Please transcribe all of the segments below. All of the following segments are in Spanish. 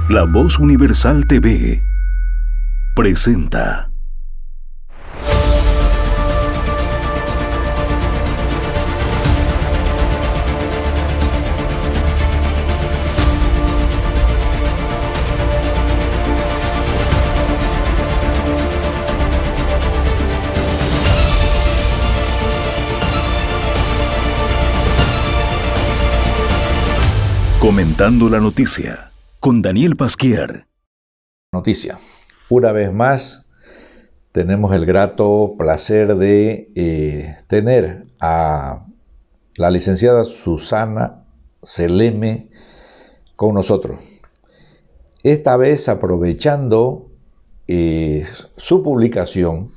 La Voz Universal TV presenta Comentando la Noticia con Daniel Pasquier. Noticia. Una vez más tenemos el grato placer de tener a la licenciada Susana Seleme con nosotros. Esta vez aprovechando su publicación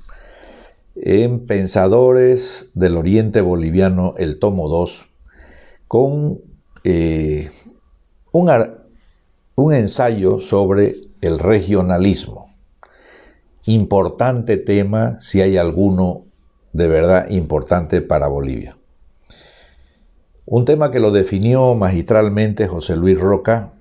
en Pensadores del Oriente Boliviano, el tomo 2, con un ensayo sobre el regionalismo. Importante tema, si hay alguno de verdad importante para Bolivia. Un tema que lo definió magistralmente José Luis Roca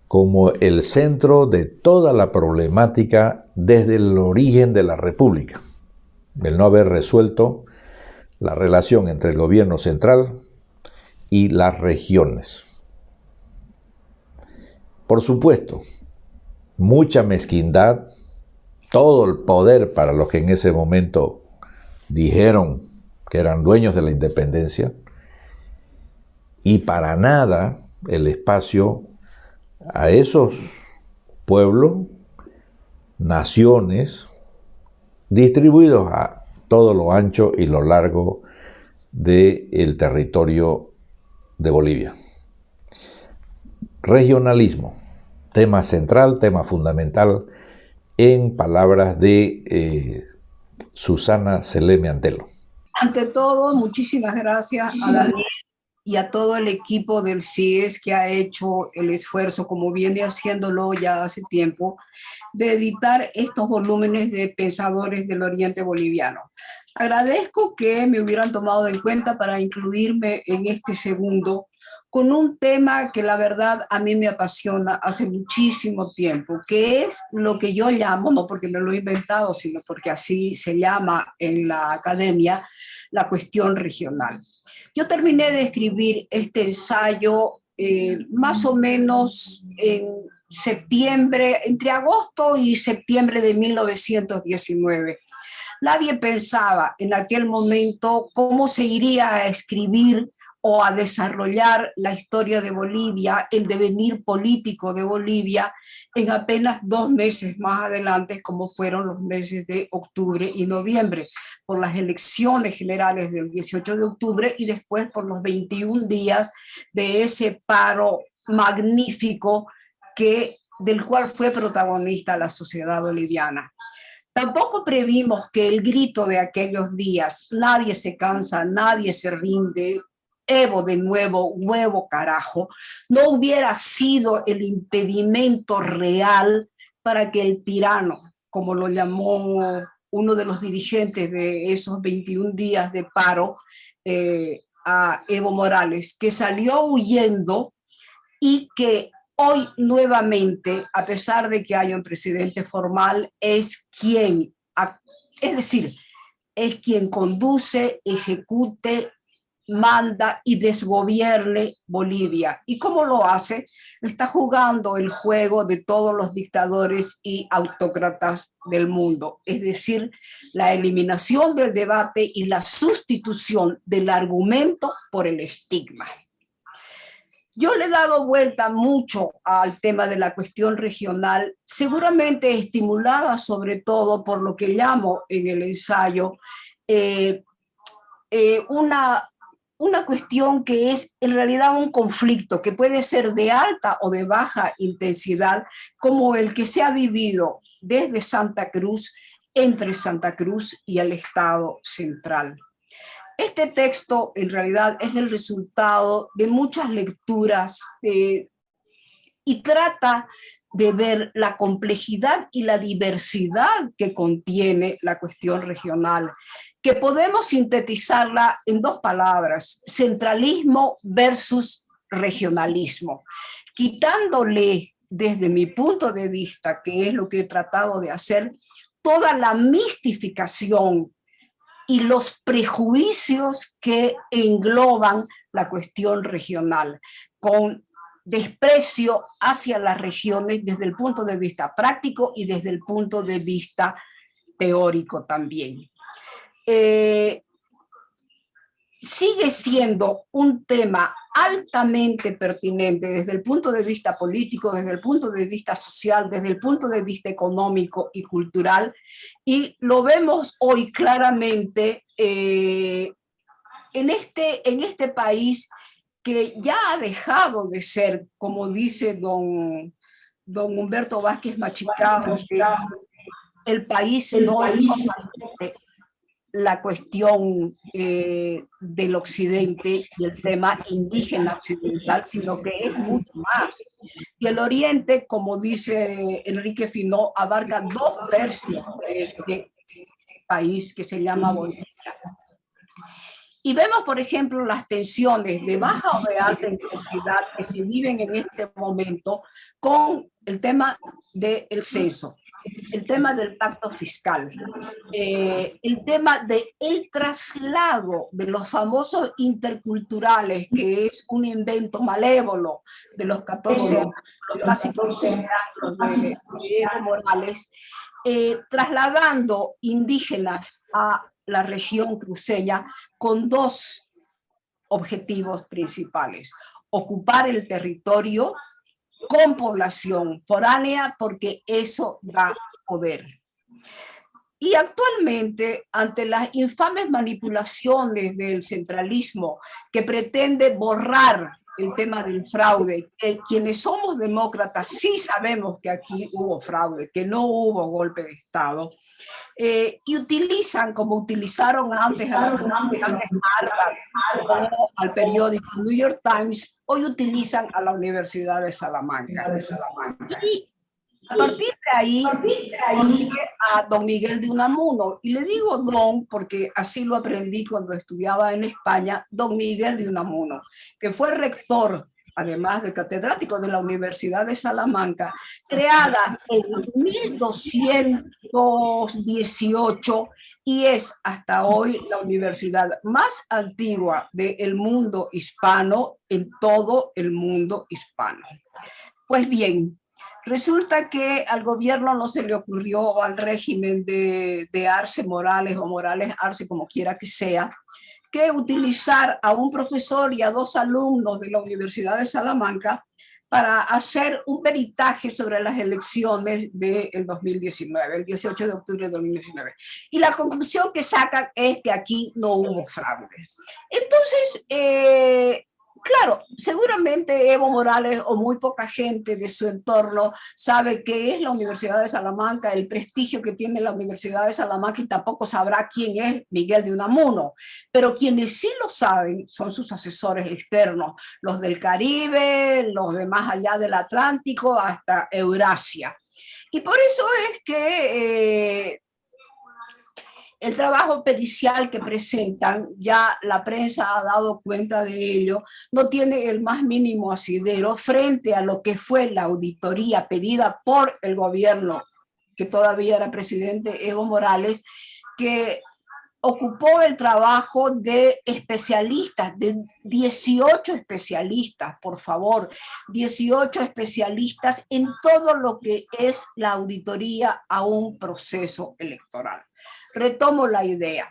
como el centro de toda la problemática desde el origen de la República, el no haber resuelto la relación entre el gobierno central y las regiones. Por supuesto, mucha mezquindad, todo el poder para los que en ese momento dijeron que eran dueños de la independencia, y para nada el espacio a esos pueblos, naciones, distribuidos a todo lo ancho y lo largo del territorio de Bolivia. Regionalismo, tema central, tema fundamental, en palabras de Susana Seleme Antelo. Ante todo, muchísimas gracias a Daniel y a todo el equipo del CIES que ha hecho el esfuerzo, como viene haciéndolo ya hace tiempo, de editar estos volúmenes de Pensadores del Oriente Boliviano. Agradezco que me hubieran tomado en cuenta para incluirme en este segundo, con un tema que la verdad a mí me apasiona hace muchísimo tiempo, que es lo que yo llamo, no porque me lo he inventado, sino porque así se llama en la academia, la cuestión regional. Yo terminé de escribir este ensayo más o menos en septiembre, entre agosto y septiembre de 1919. Nadie pensaba en aquel momento cómo se iría a escribir o a desarrollar la historia de Bolivia, el devenir político de Bolivia, en apenas 2 meses más adelante, como fueron los meses de octubre y noviembre, por las elecciones generales del 18 de octubre y después por los 21 días de ese paro magnífico del cual fue protagonista la sociedad boliviana. Tampoco previmos que el grito de aquellos días, nadie se cansa, nadie se rinde, Evo de nuevo, huevo carajo, no hubiera sido el impedimento real para que el tirano, como lo llamó uno de los dirigentes de esos 21 días de paro, a Evo Morales, que salió huyendo y que hoy nuevamente, a pesar de que haya un presidente formal, es quien conduce, ejecute, manda y desgobierne Bolivia. ¿Y cómo lo hace? Está jugando el juego de todos los dictadores y autócratas del mundo, es decir, la eliminación del debate y la sustitución del argumento por el estigma. Yo le he dado vuelta mucho al tema de la cuestión regional, seguramente estimulada sobre todo por lo que llamo en el ensayo una cuestión que es en realidad un conflicto que puede ser de alta o de baja intensidad, como el que se ha vivido desde Santa Cruz, entre Santa Cruz y el Estado central. Este texto en realidad es el resultado de muchas lecturas y trata de ver la complejidad y la diversidad que contiene la cuestión regional, que podemos sintetizarla en 2 palabras: centralismo versus regionalismo, quitándole desde mi punto de vista, que es lo que he tratado de hacer, toda la mistificación y los prejuicios que engloban la cuestión regional, con desprecio hacia las regiones desde el punto de vista práctico y desde el punto de vista teórico también. Sigue siendo un tema altamente pertinente desde el punto de vista político, desde el punto de vista social, desde el punto de vista económico y cultural, y lo vemos hoy claramente en este país que ya ha dejado de ser, como dice don Humberto Vázquez Machicado, que el país no es la cuestión del occidente y el tema indígena occidental, sino que es mucho más. Y el oriente, como dice Enrique Finó, abarca 2/3 de este país que se llama Bolivia. Y vemos, por ejemplo, las tensiones de baja o de alta intensidad que se viven en este momento con el tema del censo, el tema del pacto fiscal, el tema del traslado de los famosos interculturales, que es un invento malévolo de los 14 años, los clásicos años de Evo Morales, trasladando indígenas a la región cruceña con 2 objetivos principales: ocupar el territorio con población foránea, porque eso da poder. Y actualmente, ante las infames manipulaciones del centralismo que pretende borrar el tema del fraude, que quienes somos demócratas sí sabemos que aquí hubo fraude, que no hubo golpe de Estado, y utilizan, como utilizaron antes a Harvard o al periódico New York Times, hoy utilizan a la Universidad de Salamanca. Y a partir de ahí, a don Miguel de Unamuno, y le digo don porque así lo aprendí cuando estudiaba en España, don Miguel de Unamuno, que fue rector, además de catedrático de la Universidad de Salamanca, creada en 1218 y es hasta hoy la universidad más antigua del mundo hispano, en todo el mundo hispano. Pues bien, resulta que al gobierno no se le ocurrió, o al régimen de Arce Morales o Morales Arce, como quiera que sea, que utilizar a un profesor y a 2 alumnos de la Universidad de Salamanca para hacer un peritaje sobre las elecciones del 2019, el 18 de octubre de 2019. Y la conclusión que sacan es que aquí no hubo fraude. Entonces, claro, seguramente Evo Morales o muy poca gente de su entorno sabe qué es la Universidad de Salamanca, el prestigio que tiene la Universidad de Salamanca, y tampoco sabrá quién es Miguel de Unamuno. Pero quienes sí lo saben son sus asesores externos, los del Caribe, los de más allá del Atlántico, hasta Eurasia. Y por eso es que el trabajo pericial que presentan, ya la prensa ha dado cuenta de ello, no tiene el más mínimo asidero frente a lo que fue la auditoría pedida por el gobierno, que todavía era presidente Evo Morales, que ocupó el trabajo de especialistas, de 18 especialistas, por favor, 18 especialistas en todo lo que es la auditoría a un proceso electoral. Retomo la idea.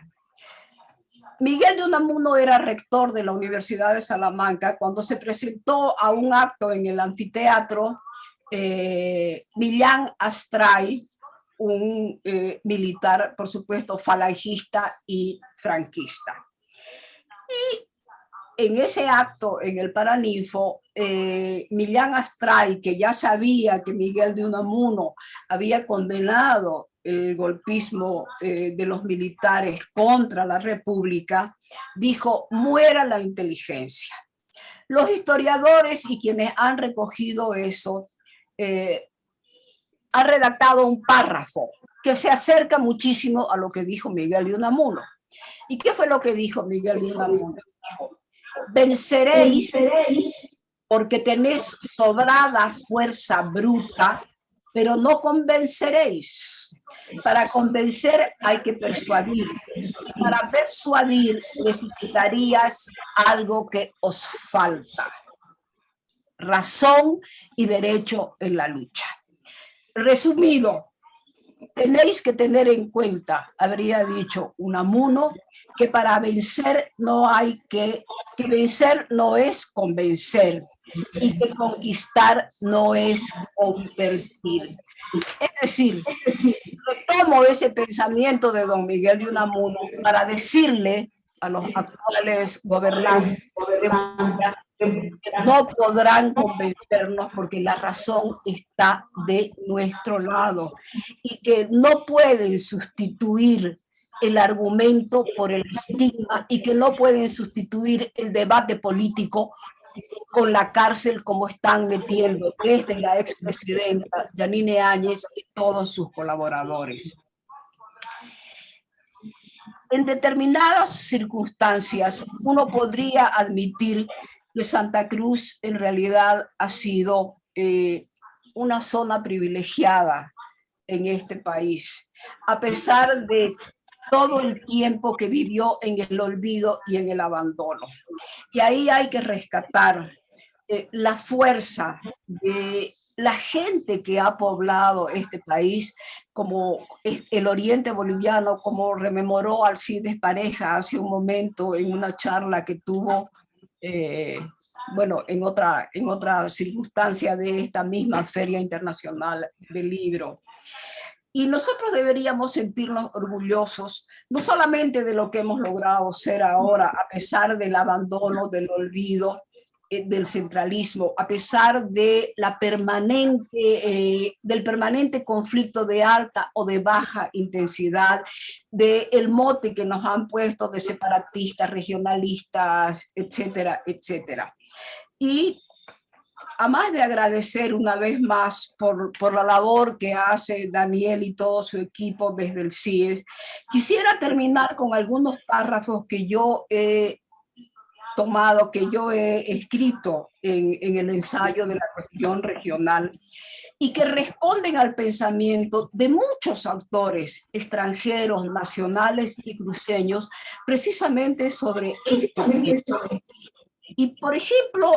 Miguel de Unamuno era rector de la Universidad de Salamanca cuando se presentó a un acto en el anfiteatro Millán Astray, un militar, por supuesto, falangista y franquista. Y en ese acto, en el Paraninfo, Millán Astray, que ya sabía que Miguel de Unamuno había condenado el golpismo de los militares contra la República, dijo: muera la inteligencia. Los historiadores y quienes han recogido eso han redactado un párrafo que se acerca muchísimo a lo que dijo Miguel de Unamuno. ¿Y qué fue lo que dijo Miguel de Unamuno? Venceréis porque tenés sobrada fuerza bruta, pero no convenceréis. Para convencer hay que persuadir. Para persuadir necesitarías algo que os falta: razón y derecho en la lucha. Resumido, tenéis que tener en cuenta, habría dicho Unamuno, que para vencer no hay que vencer no es convencer, y que conquistar no es convertir. Es decir, retomo ese pensamiento de don Miguel de Unamuno para decirle a los actuales gobernantes que no podrán convencernos porque la razón está de nuestro lado y que no pueden sustituir el argumento por el estigma y que no pueden sustituir el debate político con la cárcel como están metiendo desde la expresidenta Yanine Áñez y todos sus colaboradores. En determinadas circunstancias uno podría admitir que Santa Cruz en realidad ha sido una zona privilegiada en este país, a pesar de todo el tiempo que vivió en el olvido y en el abandono. Y ahí hay que rescatar la fuerza de la gente que ha poblado este país, como el oriente boliviano, como rememoró Alcides Pareja hace un momento en una charla que tuvo, bueno, en otra circunstancia de esta misma Feria Internacional del Libro. Y nosotros deberíamos sentirnos orgullosos, no solamente de lo que hemos logrado ser ahora, a pesar del abandono, del olvido, del centralismo, a pesar de del permanente conflicto de alta o de baja intensidad, del mote que nos han puesto de separatistas, regionalistas, etcétera, etcétera. Y además de agradecer una vez más por la labor que hace Daniel y todo su equipo desde el CIES, quisiera terminar con algunos párrafos que yo he tomado, que yo he escrito en el ensayo de la cuestión regional y que responden al pensamiento de muchos autores extranjeros, nacionales y cruceños, precisamente sobre esto. Y, por ejemplo,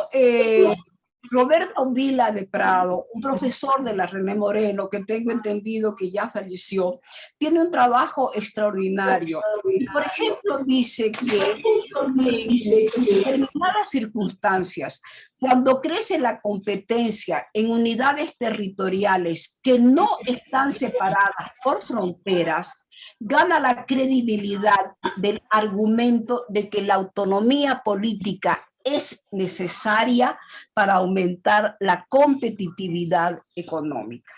Roberto Vila de Prado, un profesor de la René Moreno, que tengo entendido que ya falleció, tiene un trabajo extraordinario. Y, por ejemplo, dice que en determinadas circunstancias, cuando crece la competencia en unidades territoriales que no están separadas por fronteras, gana la credibilidad del argumento de que la autonomía política es necesaria para aumentar la competitividad económica.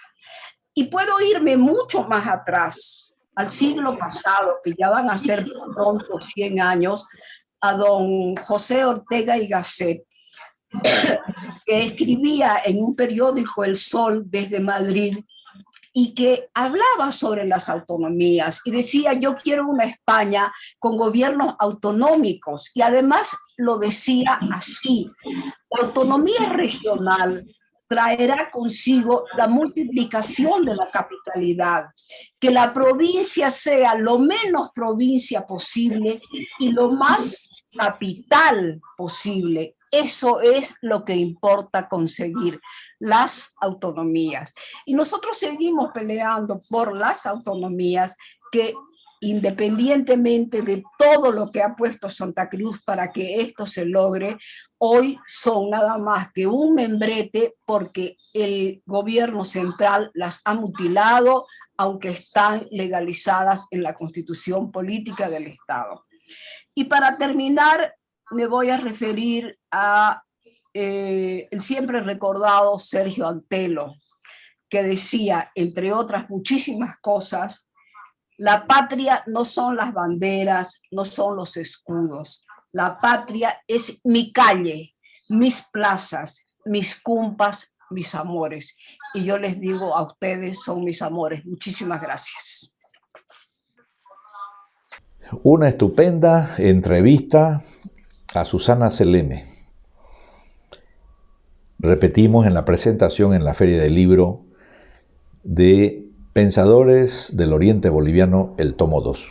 Y puedo irme mucho más atrás, al siglo pasado, que ya van a ser pronto 100 años, a don José Ortega y Gasset, que escribía en un periódico El Sol desde Madrid y que hablaba sobre las autonomías y decía: yo quiero una España con gobiernos autonómicos, y además lo decía así: la autonomía regional traerá consigo la multiplicación de la capitalidad, que la provincia sea lo menos provincia posible y lo más capital posible. Eso es lo que importa conseguir, las autonomías. Y nosotros seguimos peleando por las autonomías que, independientemente de todo lo que ha puesto Santa Cruz para que esto se logre, hoy son nada más que un membrete porque el gobierno central las ha mutilado, aunque están legalizadas en la Constitución Política del Estado. Y para terminar, me voy a referir a el siempre recordado Sergio Antelo, que decía, entre otras muchísimas cosas: la patria no son las banderas, no son los escudos. La patria es mi calle, mis plazas, mis cumpas, mis amores. Y yo les digo a ustedes, son mis amores. Muchísimas gracias. Una estupenda entrevista a Susana Selene. repetimos en la presentación en la Feria del Libro de Pensadores del Oriente Boliviano, el tomo 2.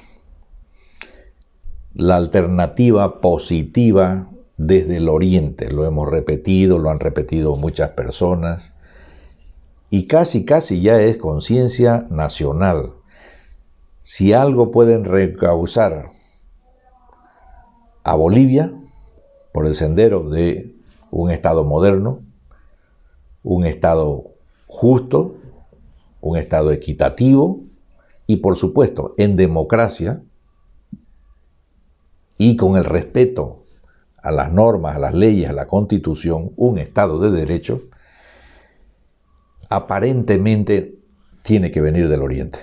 La alternativa positiva desde el Oriente, lo hemos repetido, lo han repetido muchas personas, y casi ya es conciencia nacional. Si algo pueden reencauzar a Bolivia por el sendero de un Estado moderno, un Estado justo, un Estado equitativo y, por supuesto, en democracia y con el respeto a las normas, a las leyes, a la Constitución, un Estado de derecho, aparentemente tiene que venir del Oriente.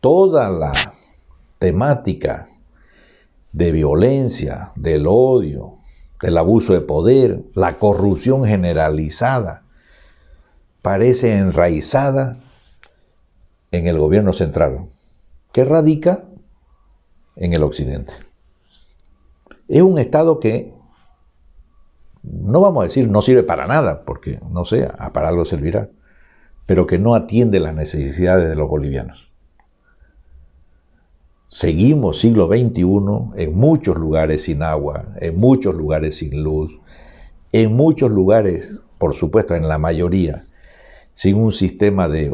Toda la temática de violencia, del odio, del abuso de poder, la corrupción generalizada, parece enraizada en el gobierno central, que radica en el occidente. Es un Estado que, no vamos a decir no sirve para nada, porque no sé, para algo servirá, pero que no atiende las necesidades de los bolivianos. Seguimos siglo XXI en muchos lugares sin agua, en muchos lugares sin luz, en muchos lugares, por supuesto en la mayoría, sin un sistema de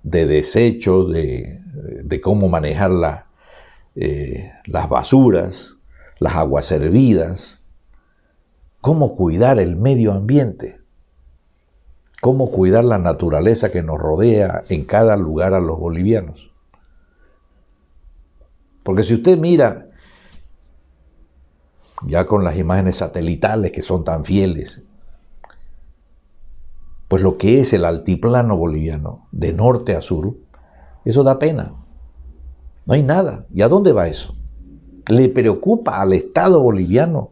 desecho, de cómo manejar las basuras, las aguas servidas, cómo cuidar el medio ambiente, cómo cuidar la naturaleza que nos rodea en cada lugar a los bolivianos. Porque si usted mira, ya con las imágenes satelitales que son tan fieles, pues lo que es el altiplano boliviano, de norte a sur, eso da pena. No hay nada. ¿Y a dónde va eso? ¿Le preocupa al Estado boliviano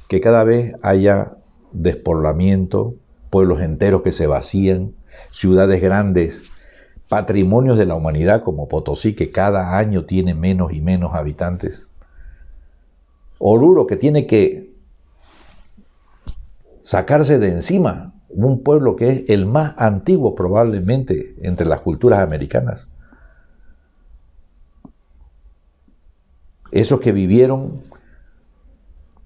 que cada vez haya despoblamiento, pueblos enteros que se vacían, ciudades grandes, patrimonios de la humanidad como Potosí, que cada año tiene menos y menos habitantes? Oruro, que tiene que sacarse de encima un pueblo que es el más antiguo probablemente entre las culturas americanas. Esos que vivieron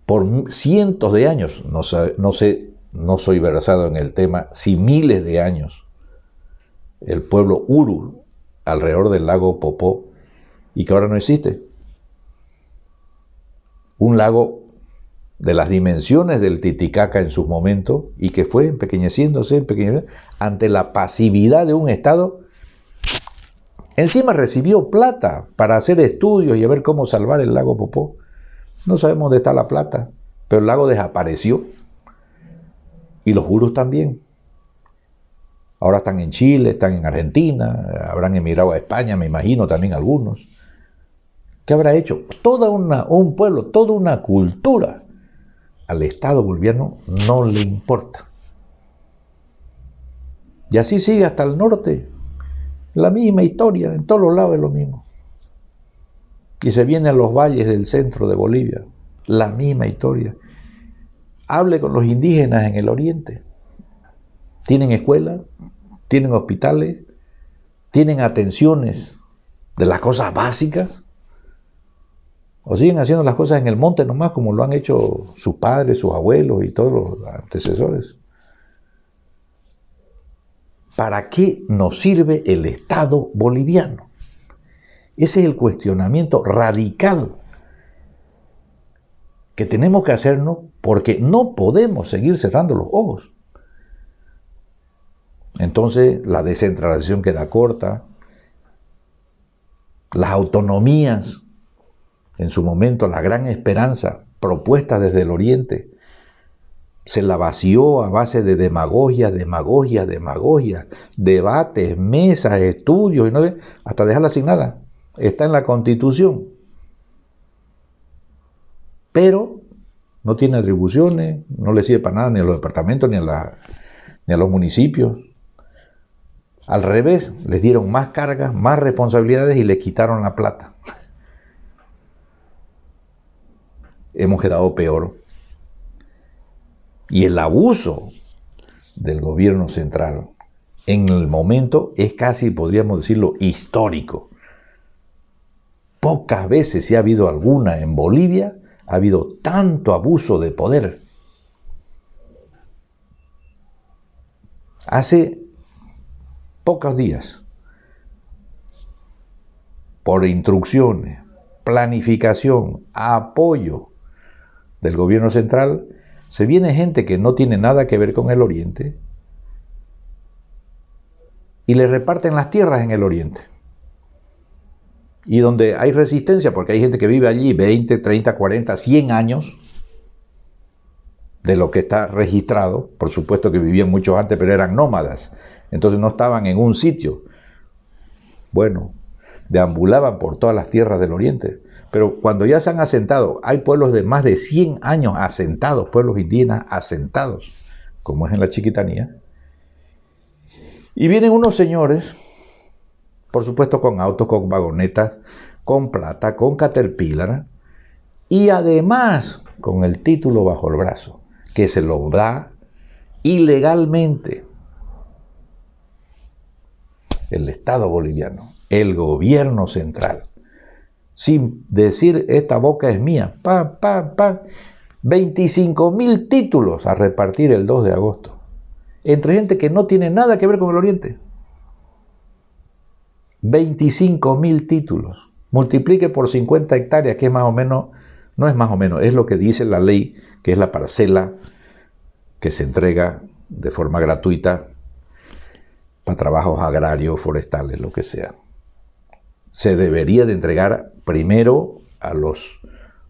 por cientos de años, no soy versado en el tema, si miles de años, el pueblo Uru alrededor del lago Popó, y que ahora no existe. Un lago de las dimensiones del Titicaca en sus momentos y que fue empequeñeciéndose ante la pasividad de un Estado. Encima recibió plata para hacer estudios y a ver cómo salvar el lago Popó. No sabemos dónde está la plata, pero el lago desapareció. Y los Urus también. Ahora están en Chile, están en Argentina, habrán emigrado a España, me imagino también algunos. ¿Qué habrá hecho? Un pueblo, toda una cultura. Al Estado boliviano no le importa. Y así sigue hasta el norte. La misma historia, en todos los lados es lo mismo. Y se viene a los valles del centro de Bolivia, la misma historia. Hable con los indígenas en el oriente. Tienen escuelas, tienen hospitales, tienen atenciones de las cosas básicas. O siguen haciendo las cosas en el monte nomás, como lo han hecho sus padres, sus abuelos y todos los antecesores. ¿Para qué nos sirve el Estado boliviano? Ese es el cuestionamiento radical que tenemos que hacernos, porque no podemos seguir cerrando los ojos. Entonces la descentralización queda corta, las autonomías, en su momento la gran esperanza propuesta desde el oriente, se la vació a base de demagogia, debates, mesas, estudios, y no, hasta dejarla sin nada. Está en la Constitución, pero no tiene atribuciones, no le sirve para nada ni a los departamentos ni a los municipios. Al revés, les dieron más cargas, más responsabilidades y les quitaron la plata. Hemos quedado peor. Y el abuso del gobierno central en el momento es casi, podríamos decirlo, histórico. Pocas veces, si ha habido alguna en Bolivia, ha habido tanto abuso de poder. Hace pocos días, por instrucciones, planificación, apoyo del gobierno central, se viene gente que no tiene nada que ver con el Oriente y le reparten las tierras en el Oriente. Y donde hay resistencia, porque hay gente que vive allí 20, 30, 40, 100 años, de lo que está registrado, por supuesto que vivían muchos antes, pero eran nómadas, entonces no estaban en un sitio. Bueno, deambulaban por todas las tierras del Oriente, pero cuando ya se han asentado, hay pueblos de más de 100 años asentados, pueblos indígenas asentados, como es en la Chiquitanía, y vienen unos señores, por supuesto con autos, con vagonetas, con plata, con Caterpillar, y además con el título bajo el brazo, que se lo da ilegalmente el Estado boliviano, el gobierno central, sin decir esta boca es mía, 25.000 títulos a repartir el 2 de agosto, entre gente que no tiene nada que ver con el Oriente. 25.000 títulos, multiplique por 50 hectáreas, que es más o menos, no es más o menos, es lo que dice la ley, que es la parcela que se entrega de forma gratuita para trabajos agrarios, forestales, lo que sea. Se debería de entregar primero a los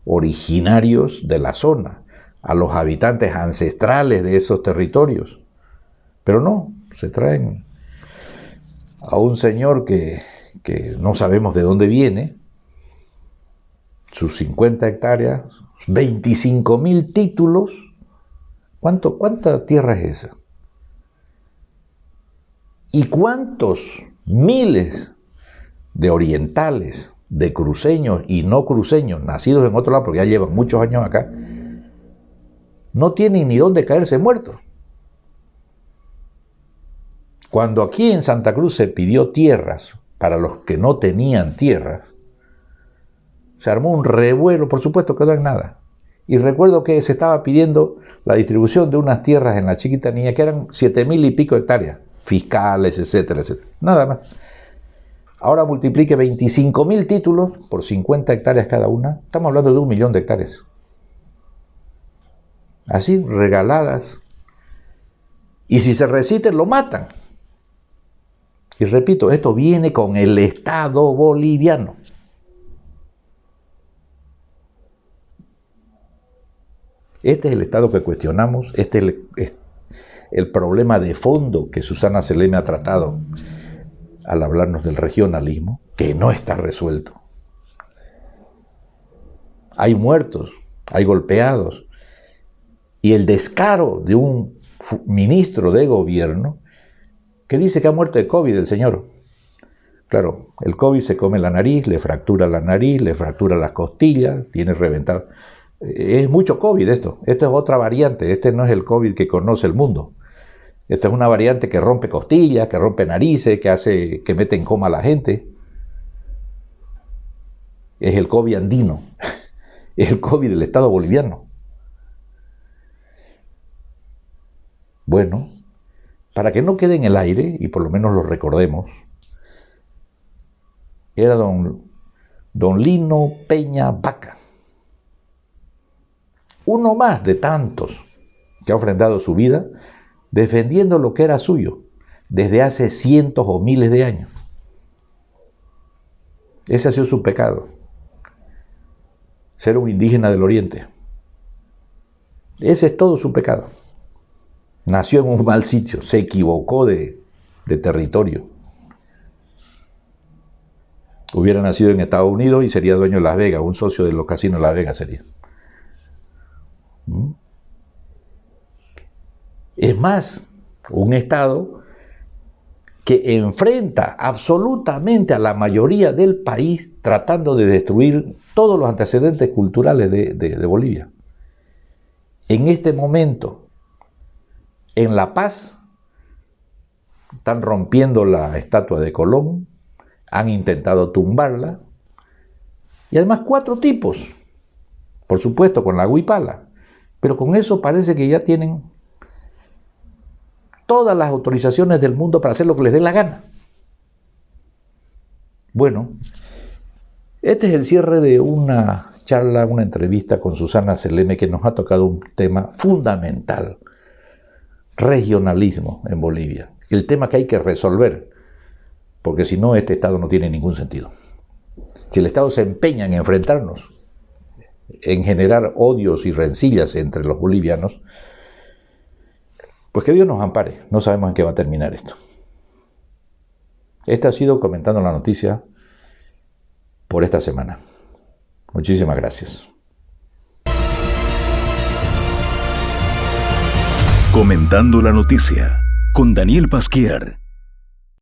originarios de la zona, a los habitantes ancestrales de esos territorios. Pero no, se traen a un señor que no sabemos de dónde viene, sus 50 hectáreas, 25.000 títulos. ¿Cuánta tierra es esa? ¿Y cuántos miles de orientales, de cruceños y no cruceños, nacidos en otro lado, porque ya llevan muchos años acá, no tienen ni dónde caerse muertos? Cuando aquí en Santa Cruz se pidió tierras para los que no tenían tierras, se armó un revuelo, por supuesto que no es nada. Y recuerdo que se estaba pidiendo la distribución de unas tierras en la Chiquitanía que eran 7.000 y pico hectáreas, fiscales, etcétera, etcétera. Nada más. Ahora multiplique 25.000 títulos por 50 hectáreas cada una. Estamos hablando de 1 millón de hectáreas. Así, regaladas. Y si se resisten, lo matan. Y repito, esto viene con el Estado boliviano. Este es el Estado que cuestionamos, este es el problema de fondo que Susana Seleme ha tratado al hablarnos del regionalismo, que no está resuelto. Hay muertos, hay golpeados, y el descaro de un ministro de gobierno que dice que ha muerto de COVID el señor. Claro, el COVID se come la nariz, le fractura las costillas, tiene reventado. Es mucho COVID esto es otra variante, este no es el COVID que conoce el mundo. Esta es una variante que rompe costillas, que rompe narices, que mete en coma a la gente. Es el COVID andino, es el COVID del Estado boliviano. Bueno, para que no quede en el aire, y por lo menos lo recordemos, era don Lino Peña Vaca, uno más de tantos que ha ofrendado su vida defendiendo lo que era suyo desde hace cientos o miles de años. Ese ha sido su pecado, ser un indígena del Oriente. Ese es todo su pecado. Nació en un mal sitio, se equivocó de territorio. Hubiera nacido en Estados Unidos y sería dueño de Las Vegas, un socio de los casinos de Las Vegas sería. Es más, un Estado que enfrenta absolutamente a la mayoría del país tratando de destruir todos los antecedentes culturales de Bolivia. En este momento, En La Paz están rompiendo la estatua de Colón, han intentado tumbarla, y además 4 tipos, por supuesto con la huipala, pero con eso parece que ya tienen todas las autorizaciones del mundo para hacer lo que les dé la gana. Bueno, este es el cierre de una charla, una entrevista con Susana Seleme, que nos ha tocado un tema fundamental: regionalismo en Bolivia. El tema que hay que resolver, porque si no, este Estado no tiene ningún sentido. Si el Estado se empeña en enfrentarnos, en generar odios y rencillas entre los bolivianos, pues que Dios nos ampare. No sabemos en qué va a terminar esto. Este ha sido Comentando la Noticia por esta semana. Muchísimas gracias. Comentando la Noticia con Daniel Pasquier.